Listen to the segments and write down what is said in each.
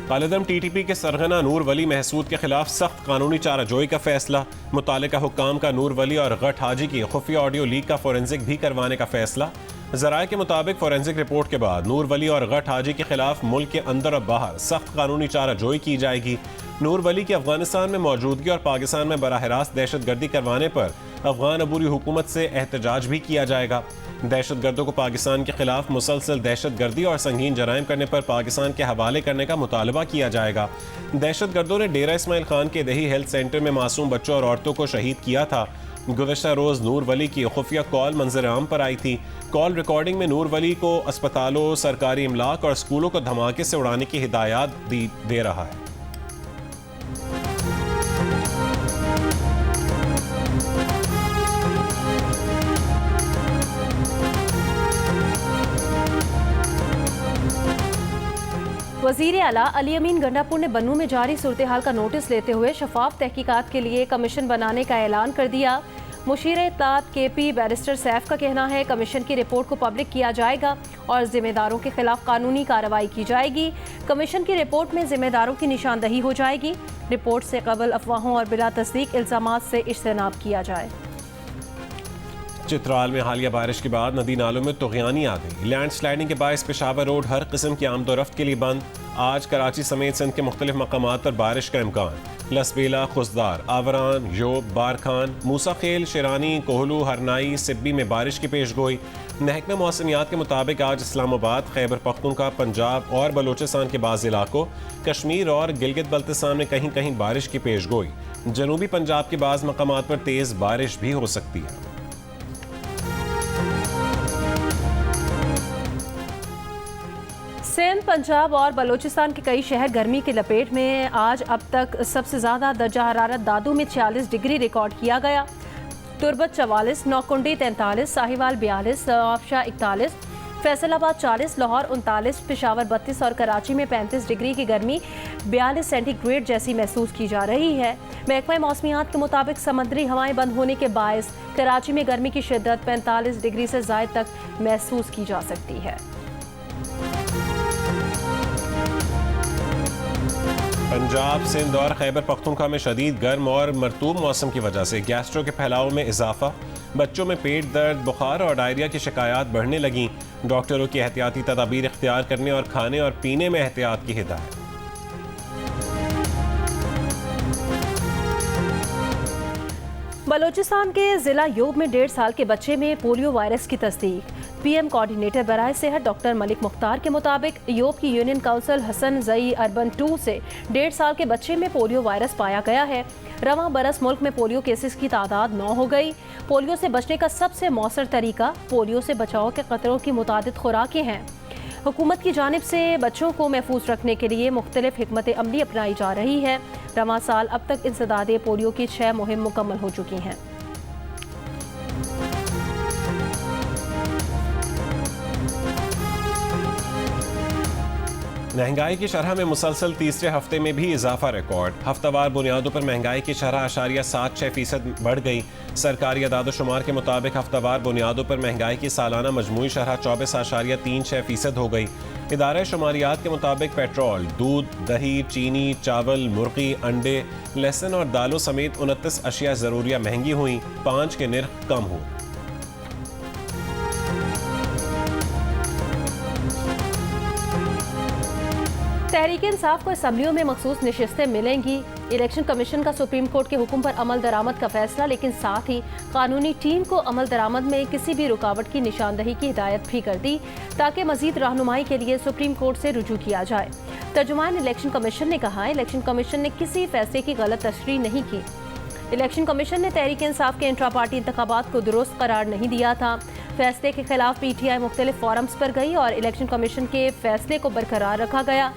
कालेदम TTP के सरगना नूर वली महसूद के खिलाफ सख्त कानूनी चाराजोई का फैसला। मुतालिका हुक्काम का नूर वली और गट हाजी की खुफिया ऑडियो लीक का फोरेंसिक भी करवाने का फैसला। जराये के मुताबिक फोरेंसिक रिपोर्ट के बाद नूर वली और गट हाजी के खिलाफ मुल्क के अंदर और बाहर सख्त कानूनी चाराजोई की जाएगी। नूर वली की अफगानिस्तान में मौजूदगी और पाकिस्तान में बराह रास्त दहशतगर्दी करवाने पर अफगान अबूरी हुकूमत से एहतजाज भी किया जाएगा। दहशतगर्दों को पाकिस्तान के खिलाफ मुसलसल दहशतगर्दी और संगीन जराइम करने पर पाकिस्तान के हवाले करने का मुतालबा किया जाएगा। दहशतगर्दों ने डेरा इस्माइल खान के दही हेल्थ सेंटर में मासूम बच्चों और औरतों को शहीद किया था। गुज़श्ता रोज़ नूर वली की खुफिया कॉल मंजर आम पर आई थी। कॉल रिकॉर्डिंग में नूर वली को अस्पतालों, सरकारी इमलाक और स्कूलों को धमाके से उड़ाने की हिदायत दे रहा है। वज़ीर आला अली अमीन गंडापुर ने बन्नू में जारी सूरत हाल का नोटिस लेते हुए शफाफ तहकीकात के लिए कमीशन बनाने का ऐलान कर दिया। मुशीर इत्तलात KP बैरिस्टर सैफ का कहना है कमीशन की रिपोर्ट को पब्लिक किया जाएगा और जिम्मेदारों के खिलाफ कानूनी कार्रवाई की जाएगी। कमीशन की रिपोर्ट में जिम्मेदारों की निशानदही हो जाएगी। रिपोर्ट से कबल अफवाहों और बिला तस्दीक इल्जामात से इज्तनाब किया जाए। चित्राल में हालिया बारिश के बाद नदी नालों में तुग़यानी आ गई। लैंड स्लाइडिंग के बायस पेशावर रोड हर किस्म की आमदोरफ्त के लिए बंद। आज कराची समेत सिंध के मुख्तलिफ मकामात पर बारिश का इम्कान। लसबेला, खुशदार, आवरान, योब, बारखान, मूसा खेल, शिरानी, कोहलू, हरनाई, सिब्बी में बारिश की पेश गोई। महकमा मौसमियात के मुताबिक आज इस्लामाबाद, खैबर पख्तूनख्वा, पंजाब और बलोचिस्तान के बाज़ इलाकों, कश्मीर और गिलगित बल्तिस्तान में कहीं कहीं बारिश की पेश गोई। जनूबी पंजाब के बाज़ मकामात पर तेज़ बारिश भी हो सकती है। सिंध, पंजाब और बलोचिस्तान के कई शहर गर्मी की लपेट में। आज अब तक सबसे ज़्यादा दर्जा हरारत दादू में 46 डिग्री रिकॉर्ड किया गया। तुरबत 44, नौकुंडी 43, साहिवाल 42, आफ्शा 41, फैसलाबाद 40, लाहौर 39, पेशावर 32 और कराची में 35 डिग्री की गर्मी 42 सेंटीग्रेड जैसी महसूस की जा रही है। महकमा मौसमियात के मुताबिक समुद्री हवाएं बंद होने के बायस कराची में गर्मी की शिद्दत 45 डिग्री से ज़ायद तक महसूस की जा सकती है। पंजाब, सिंध और खैबर पख्तूनख्वा में शदीद गर्म और मरतूब मौसम की वजह से गैस्ट्रो के फैलाव में इजाफा। बच्चों में पेट दर्द, बुखार और डायरिया की शिकायत बढ़ने लगीं। डॉक्टरों की एहतियाती तदाबीर इख्तियार करने और खाने और पीने में एहतियात की हिदायत। बलोचिस्तान के ज़िला योब में 1.5 साल के बच्चे में पोलियो वायरस की तस्दीक। PM कोऑर्डिनेटर बराए सेहत डॉक्टर मलिक मुख्तार के मुताबिक योब की यूनियन काउंसिल हसन जई अर्बन 2 से 1.5 साल के बच्चे में पोलियो वायरस पाया गया है। रवां बरस मुल्क में पोलियो केसेस की तादाद 9 हो गई। पोलियो से बचने का सबसे मौसर तरीका पोलियो से बचाव के खतरों की मुतादिद खुराकें हैं। हुकूमत की जानिब से बच्चों को महफूज रखने के लिए मुख्तलिफ हिकमत अमली अपनाई जा रही है। रवां साल अब तक इंसदाद पोलियो की 6 मुहिम मुकम्मल हो चुकी हैं। महंगाई की शरह में मुसलसल तीसरे हफ्ते में भी इजाफा रिकॉर्ड। हफ्तावार बुनियादों पर महंगाई की शरह 0.76% बढ़ गई। सरकारी अदाद-ओ-शुमार के मुताबिक हफ्तावार बुनियादों पर महंगाई की सालाना मजमूई शरह 24.36% हो गई। इदारा शुमारियात के मुताबिक पेट्रोल, दूध, दही, चीनी, चावल, मुर्गी, अंडे, लहसुन और दालों समेत 29 अशिया ज़रूरिया महंगी हुई। 5 के निर्ख कम हुए। तहरीक इंसाफ को असम्बलियों में मखसूस नशिस्तें मिलेंगी। इलेक्शन कमीशन का सुप्रीम कोर्ट के हुक्म पर अमल दरामद का फैसला, लेकिन साथ ही कानूनी टीम को अमल दरामद में किसी भी रुकावट की निशानदही की हिदायत भी कर दी ताकि मजीद रहनुमाई के लिए सुप्रीम कोर्ट से रुजू किया जाए। तर्जुमान इलेक्शन कमीशन ने कहा, इलेक्शन कमीशन ने किसी फैसले की गलत तशरीह नहीं की। इलेक्शन कमीशन ने तहरीक इंसाफ के इंट्रा पार्टी इंतखाबात को दुरुस्त करार नहीं दिया था। फैसले के खिलाफ PTI मुख्तलिफ फोरम्स पर गई और इलेक्शन कमीशन के फैसले को बरकरार रखा गया।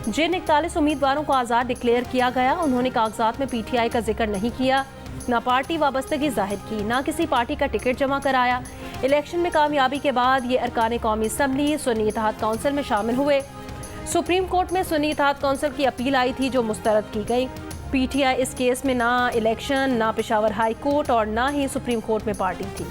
जिन 41 उम्मीदवारों को आज़ाद डिक्लेयर किया गया, उन्होंने कागजात में PTI का जिक्र नहीं किया, ना पार्टी वाबस्तगी जाहिर की, ना किसी पार्टी का टिकट जमा कराया। इलेक्शन में कामयाबी के बाद ये अरकान कौमी असम्बली सुन्नी इत्तेहाद काउंसिल में शामिल हुए। सुप्रीम कोर्ट में सुन्नी इत्तेहाद काउंसिल की अपील आई थी जो मुस्तरद की गई। PTI इस केस में ना इलेक्शन, ना पेशावर हाई कोर्ट और ना ही सुप्रीम कोर्ट में पार्टी थी।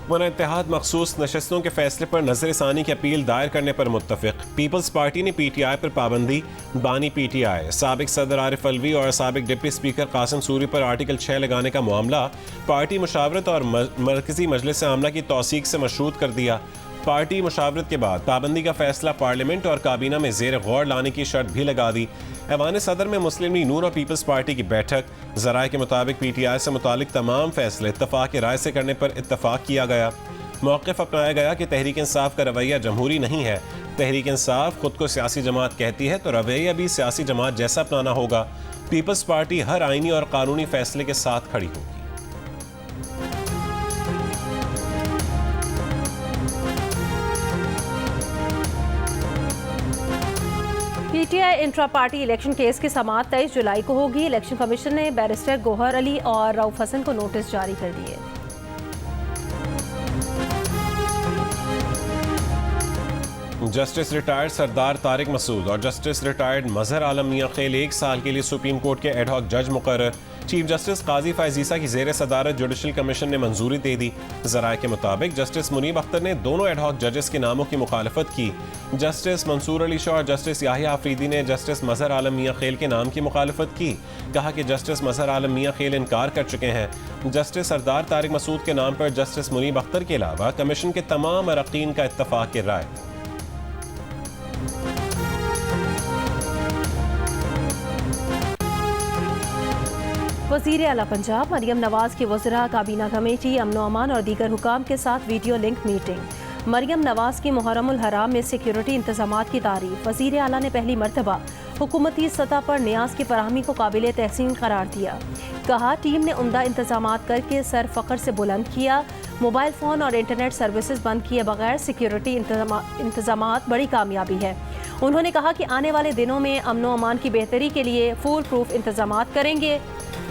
हुक्मरान इत्तेहाद मखसूस नशस्तों के फैसले पर नजरसानी की अपील दायर करने पर मुत्तफिक। पीपल्स पार्टी ने PTI पर पाबंदी। बानी PTI साबिक सदर आरिफ अलवी और साबिक डिप्टी स्पीकर कासिम सूरी पर आर्टिकल 6 लगाने का मामला पार्टी मुशावरत और मरकजी मजलिस आमला की तौसीक से मशरूत कर दिया। पार्टी मुशावरत के बाद पाबंदी का फैसला पार्लियामेंट और काबीना में जेर गौर लाने की शर्त भी लगा दी। ऐवान सदर में मुस्लिम लीग नून और पीपल्स पार्टी की बैठक। ज़राए के मुताबिक PTI से मुतालिक तमाम फैसले इत्तफाक राय से करने पर इत्तफाक किया गया। मौक़िफ़ अपनाया गया कि तहरीक इंसाफ का रवैया जमहूरी नहीं है। तहरीक इंसाफ खुद को सियासी जमात कहती है तो रवैया भी सियासी जमात जैसा अपनाना होगा। पीपल्स पार्टी हर आईनी और कानूनी फैसले के साथ खड़ी होगी। PTI intra party election case की समाअत 23 जुलाई को होगी। इलेक्शन कमीशन ने बैरिस्टर गोहर अली और रऊफ हसन को नोटिस जारी कर दिए। जस्टिस रिटायर्ड सरदार तारिक मसूद और जस्टिस रिटायर्ड मजहर आलम मियां खेल 1 साल के लिए सुप्रीम कोर्ट के एडहॉक जज मुकर्रर। चीफ जस्टिस काजी फायजीसा की ज़ेर सदारत जुडिशल कमीशन ने मंजूरी दे दी। ज़राए के मुताबिक जस्टिस मुनीब अख्तर ने दोनों एडहॉक जजेस के नामों की मुखालफत की। जस्टिस मंसूर अली शाह और जस्टिस याहिया आफरीदी ने जस्टिस मजहर आलम मियां खेल के नाम की मुखालफत की। कहा कि जस्टिस मजहर आलम मियां खेल इनकार कर चुके हैं। जस्टिस सरदार तारिक मसूद के नाम पर जस्टिस मुनीब अख्तर के अलावा कमीशन के तमाम अरकान का इत्तफाक राय। वज़ीर आला पंजाब मरियम नवाज की वज़रा काबीना कमेटी अमन व अमान और दीगर हुकाम के साथ video link meeting. Maryam Nawaz की मुहर्रमुल हराम में सिक्योरिटी इंतजामात की तारीफ। वज़ीर आला ने पहली मरतबा हुकूमती सतह पर न्याज की फराहमी को काबिल तहसीन करार दिया। कहा टीम ने उम्दा इंतजामात करके सर फ़ख्र से बुलंद किया। मोबाइल फ़ोन और इंटरनेट सर्विसेज बंद किए बगैर सिक्योरिटी इंतजामात बड़ी कामयाबी है। उन्होंने कहा कि आने वाले दिनों में अमन व अमान की बेहतरी के लिए फुल प्रूफ इंतजामात करेंगे।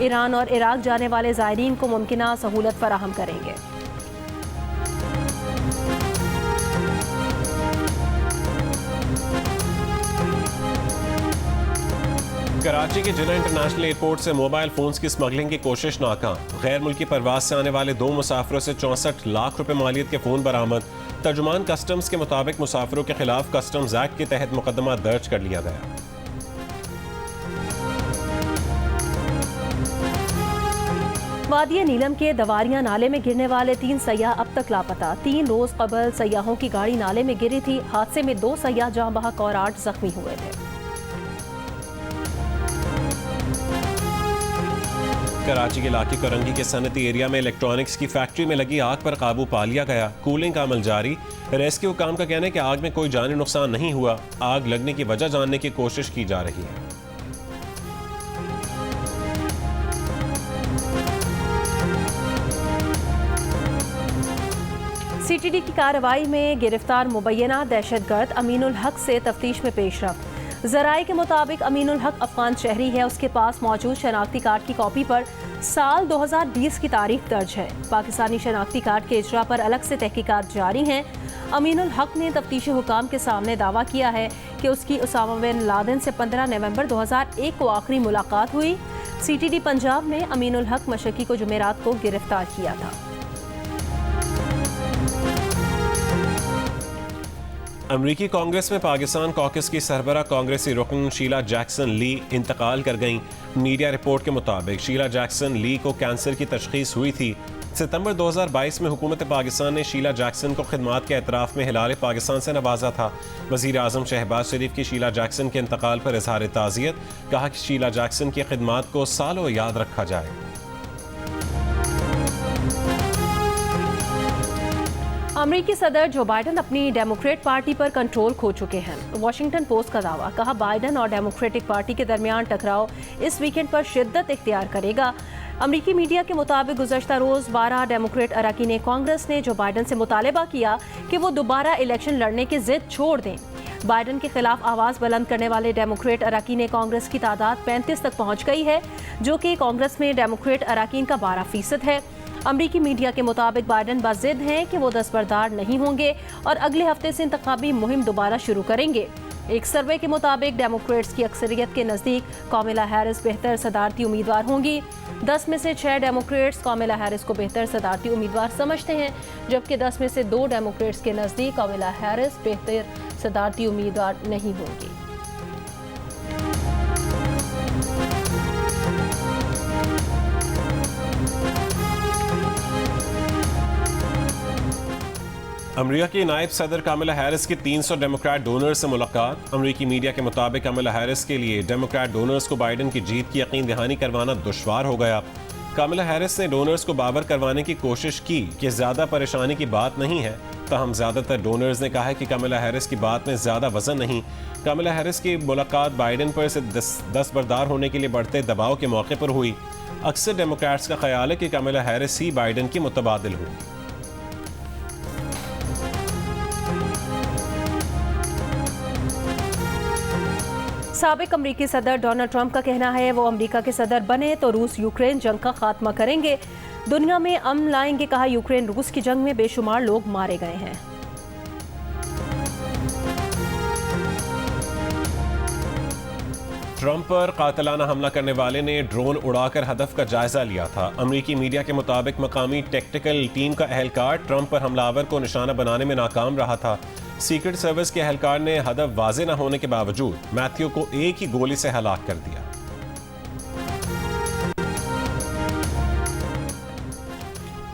ईरान और इराक जाने वाले ज़ायरीन को मुमकिना सहूलत फराहम करेंगे। कराची के जिन्ना इंटरनेशनल एयरपोर्ट से मोबाइल फोन्स की स्मगलिंग की कोशिश नाकाम। गैर मुल्की परवाज से आने वाले 2 मुसाफिरों से 64 लाख रुपए मालियत के फ़ोन बरामद। तर्जुमान कस्टम्स के मुताबिक मुसाफिरों के खिलाफ कस्टम्स एक्ट के तहत मुकदमा दर्ज कर लिया गया। वादिया नीलम के दवारियां नाले में गिरने वाले 3 सयाह अब तक लापता। 3 रोज कबल सयाहों की गाड़ी नाले में गिरी थी। हादसे में 2 सयाह जाँ बहक और 8 जख्मी हुए थे। कराची के इलाके करंगी के सनती एरिया में इलेक्ट्रॉनिक्स की फैक्ट्री में लगी आग पर काबू पा लिया गया। कूलिंग का अमल जारी। रेस्क्यू हुकाम का कहना है कि आग में कोई जानी नुकसान नहीं हुआ। आग लगने की वजह जानने की कोशिश की जा रही है। CTD की कार्रवाई में गिरफ्तार मुबैना दहशतगर्द अमीनुल हक से तफ्तीश में पेशरफ। ज़राए के मुताबिक अमीनुल हक अफगान शहरी है। उसके पास मौजूद शनाख्ती कार्ड की कॉपी पर साल 2020 की तारीख दर्ज है। पाकिस्तानी शनाख्ती कार्ड के इजरा पर अलग से तहकीकात जारी हैं। अमीनुल हक ने तफ्तीशी हुकाम के सामने दावा किया है कि उसकी उसामा बिन लादेन से 15 नवंबर 2001 को आखिरी मुलाकात हुई। CTD पंजाब ने अमीनुल हक मशकी को जुमेरात को गिरफ्तार किया था। अमरीकी कांग्रेस में पाकिस्तान कॉकस की सरबराह कांग्रेसी रुकन शीला जैक्सन ली इंतकाल कर गईं। मीडिया रिपोर्ट के मुताबिक शीला जैक्सन ली को कैंसर की तशखीस हुई थी। सितंबर 2022 में हुकूमत पाकिस्तान ने शीला जैक्सन को खिदमात के एतराफ़ में हिलाल पाकिस्तान से नवाजा था। वज़ीर आज़म शहबाज शरीफ की शीला जैक्सन के इंतकाल पर इजहार ताज़ियत। कहा कि शीला जैक्सन की खिदमात को सालों याद रखा जाए। अमेरिकी सदर जो बाइडन अपनी डेमोक्रेट पार्टी पर कंट्रोल खो चुके हैं। वाशिंगटन पोस्ट का दावा। कहा बाइडन और डेमोक्रेटिक पार्टी के दरमियान टकराव इस वीकेंड पर शिद्दत इख्तियार करेगा। अमेरिकी मीडिया के मुताबिक गुज़श्ता रोज़ 12 डेमोक्रेट अरकान कांग्रेस ने जो बाइडन से मुतालबा किया कि वो दोबारा इलेक्शन लड़ने की जिद छोड़ दें। बाइडन के खिलाफ आवाज़ बुलंद करने वाले डेमोक्रेट अरकान कांग्रेस की तादाद 35 तक पहुँच गई है, जो कि कांग्रेस में डेमोक्रेट अरकान का 12% है। अमरीकी मीडिया के मुताबिक बाइडन बाज़िद हैं कि वो दस्तबरदार नहीं होंगे और अगले हफ्ते से इंतखाबी मुहिम दोबारा शुरू करेंगे। एक सर्वे के मुताबिक डेमोक्रेट्स की अक्सरियत के नज़दीक कामिला हैरिस बेहतर सदारती उम्मीदवार होंगी। 10 में से 6 डेमोक्रेट्स कामिला हैरिस को बेहतर सदारती उम्मीदवार समझते हैं, जबकि 10 में से 2 डेमोक्रेट्स के नज़दीक कामिला हैरिस बेहतर सदारती उम्मीदवार नहीं होंगी। अमेरिका की नायब सदर कामिला हैरिस की 300 डेमोक्रेट डोनर्स से मुलाकात। अमेरिकी मीडिया के मुताबिक कामिला हैरिस के लिए डेमोक्रेट डोनर्स को बाइडेन की जीत की यकीन दहानी करवाना दुश्वार हो गया। कामिला हैरिस ने डोनर्स को बावर करवाने की कोशिश की कि ज़्यादा परेशानी की बात नहीं है, ताहम ज़्यादातर डोनर्स ने कहा है कि कामिला हैरिस की बात में ज़्यादा वजन नहीं। कामिला हैरिस की मुलाकात बाइडेन पर से दस्तबरदार होने के लिए बढ़ते दबाव के मौके पर हुई। अक्सर डेमोक्रेट्स का ख्याल है कि कामिला हैरिस ही बाइडेन की मुतबादिल हुई। साबिक अमरीकी सदर डोनाल्ड ट्रंप का कहना है वो अमरीका के सदर बने तो रूस यूक्रेन जंग का खात्मा करेंगे, दुनिया में अमन लाएंगे। कहा, यूक्रेन रूस की जंग में बेशुमार लोग मारे गए हैं। ट्रंप पर कातिलाना हमला करने वाले ने ड्रोन उड़ाकर हदफ का जायजा लिया था। अमरीकी मीडिया के मुताबिक मकामी टेक्टिकल टीम का एहलकार ट्रंप पर हमलावर को निशाना बनाने में नाकाम रहा था। सीक्रेट सर्विस के एहलकार ने हदफ वाजे न होने के बावजूद मैथ्यू को एक ही गोली से हलाक कर दिया।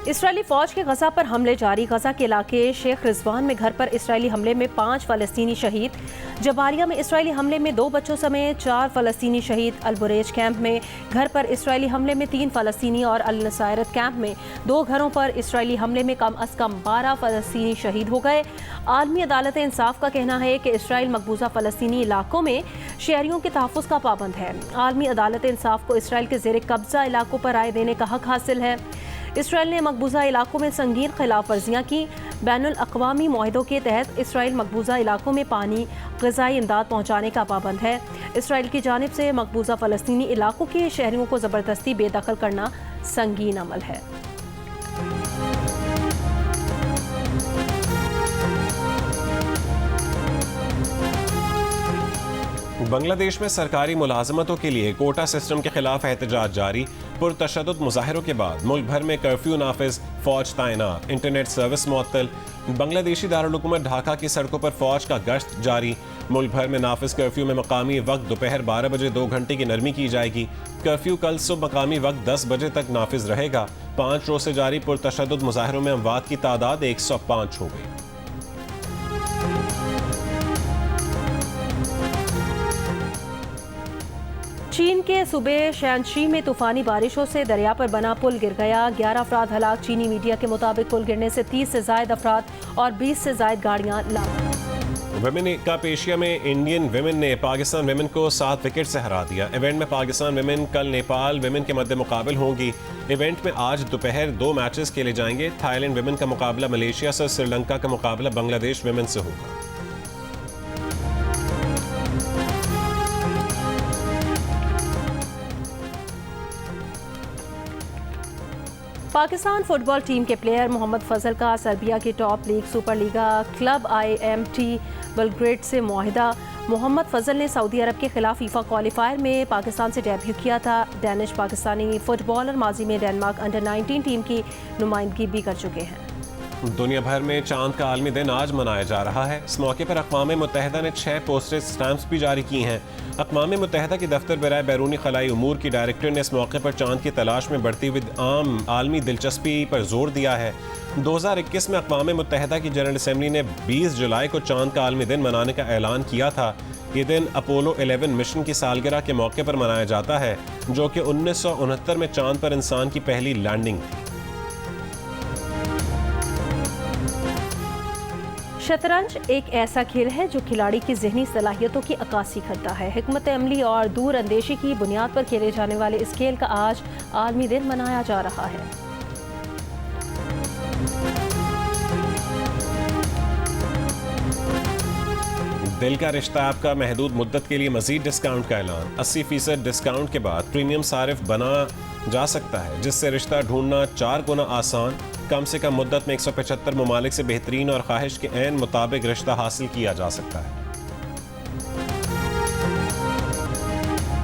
इसराइली फौज के गजा पर हमले जारी। गजा के इलाके शेख रिजवान में घर पर इसराइली हमले में 5 फलस्तीनी शहीद। जबालिया में इसराइली हमले में 2 बच्चों समेत 4 फलस्तीनी शहीद। अलबुरेज कैंप में घर पर इसराइली हमले में 3 फलस्तीनी और अल नसायरत कैंप में 2 घरों पर इसराइली हमले में कम अज कम 12 फलस्तीनी शहीद हो गए। आलमी अदालत इंसाफ का कहना है कि इसराइल मकबूजा फलस्तीनी इलाकों में शहरियों के तहफ़्फ़ुज़ का पाबंद है। आलमी अदालत इंसाफ को इसराइल के ज़ेर कब्जा इलाकों पर राय देने का हक हासिल है। इसराइल ने मकबूजा इलाकों में संगीन खिलाफ वर्जियाँ की। बैनुल अक़वामी मुआहदों के तहत इसराइल मकबूजा इलाकों में पानी, ग़िज़ाई इमदाद पहुँचाने का पाबंद है। इसराइल की जानिब से मकबूजा फ़लस्तीनी इलाकों के शहरियों को ज़बरदस्ती बेदखल करना संगीन अमल है। बांग्लादेश में सरकारी मुलाजमतों के लिए कोटा सिस्टम के खिलाफ एहतजाज जारी। पुरतशद्दुद मुजाहिरों के बाद मुल्क भर में कर्फ्यू नाफिज, फौज तैनात, इंटरनेट सर्विस मुअत्तल। बांग्लादेशी दारुल-हुकूमत ढाका की सड़कों पर फौज का गश्त जारी। मुल्क भर में नाफिज कर्फ्यू में मकामी वक्त दोपहर 12 बजे 2 घंटे की नरमी की जाएगी। कर्फ्यू कल सुबह मकामी वक्त 10 बजे तक नाफिज रहेगा। 5 रोज से जारी पुरतशद्दुद मुजाहिरों में अमवात की तादाद 105 हो गई। चीन के सूबे शैनशी में तूफानी बारिशों से दरिया पर बना पुल गिर गया। 11 अफराद हलाक। चीनी मीडिया के मुताबिक पुल गिरने से 30 से ज्यादा अफराद और 20 से ज्यादा गाड़ियां लापता। विमेन कप एशिया में इंडियन विमेन ने पाकिस्तान विमेन को 7 विकेट से हरा दिया। इवेंट में पाकिस्तान विमेन कल नेपाल विमेन के मद्दे मुकाबल होंगी। इवेंट में आज दोपहर 2 मैचेस खेले जाएंगे। थाईलैंड विमेन का मुकाबला मलेशिया से, श्रीलंका का मुकाबला बांग्लादेश विमेन से होगा। पाकिस्तान फुटबॉल टीम के प्लेयर मोहम्मद फजल का सर्बिया की top league super Liga club IMT Belgrade से मुआहिदा। मोहम्मद फजल ने सऊदी अरब के खिलाफ फीफा क्वालिफायर में पाकिस्तान से डेब्यू किया था। डैनिश पाकिस्तानी फुटबॉलर माजी में डेनमार्क अंडर-19 टीम की नुमाइंदगी भी कर चुके हैं। दुनिया भर में चांद का आलमी दिन आज मनाया जा रहा है। इस मौके पर अक़वाम मुत्तहिदा ने 6 पोस्टेज स्टैम्प्स भी जारी की हैं। अक़वाम मुत्तहिदा की दफ्तर बराए बैरूनी खलाई उमूर की डायरेक्टर ने इस मौके पर चांद की तलाश में बढ़ती हुई आम आलमी दिलचस्पी पर जोर दिया है। 2021 में अक़वाम मुत्तहिदा की जनरल असम्बली ने 20 जुलाई को चांद का आलमी दिन मनाने का ऐलान किया था। ये दिन अपोलो 11 मिशन की सालगिरह के मौके पर मनाया जाता है, जो कि 1969 में चांद पर इंसान की पहली लैंडिंग थी। शतरंज एक ऐसा खेल है जो खिलाड़ी की ज़हनी सलाहियतों की अक्कासी करता है। हिकमत अमली और दूर अंदेशी की बुनियाद पर खेले जाने वाले इस खेल का आज आलमी दिन मनाया जा रहा है। दिल का रिश्ता आपका महदूद मुद्दत के लिए मजीद डिस्काउंट का ऐलान। 80% डिस्काउंट के बाद प्रीमियम सारिफ बना जा सकता है, जिससे रिश्ता ढूंढना 4 गुना आसान। कम से कम मुद्दत में 175 ममालिक से बेहतरीन और ख्वाहिश के ऐन मुताबिक रिश्ता हासिल किया जा सकता है।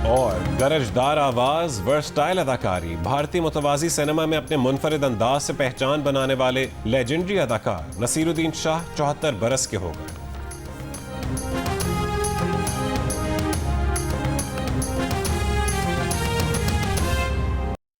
और गरजदार आवाज, वर्सटाइल अदाकारी, भारतीय मुतवाजी सिनेमा में अपने मुनफरिद अंदाज से पहचान बनाने वाले लेजेंडरी अदाकार नसीरुद्दीन शाह 74 बरस के हो गए।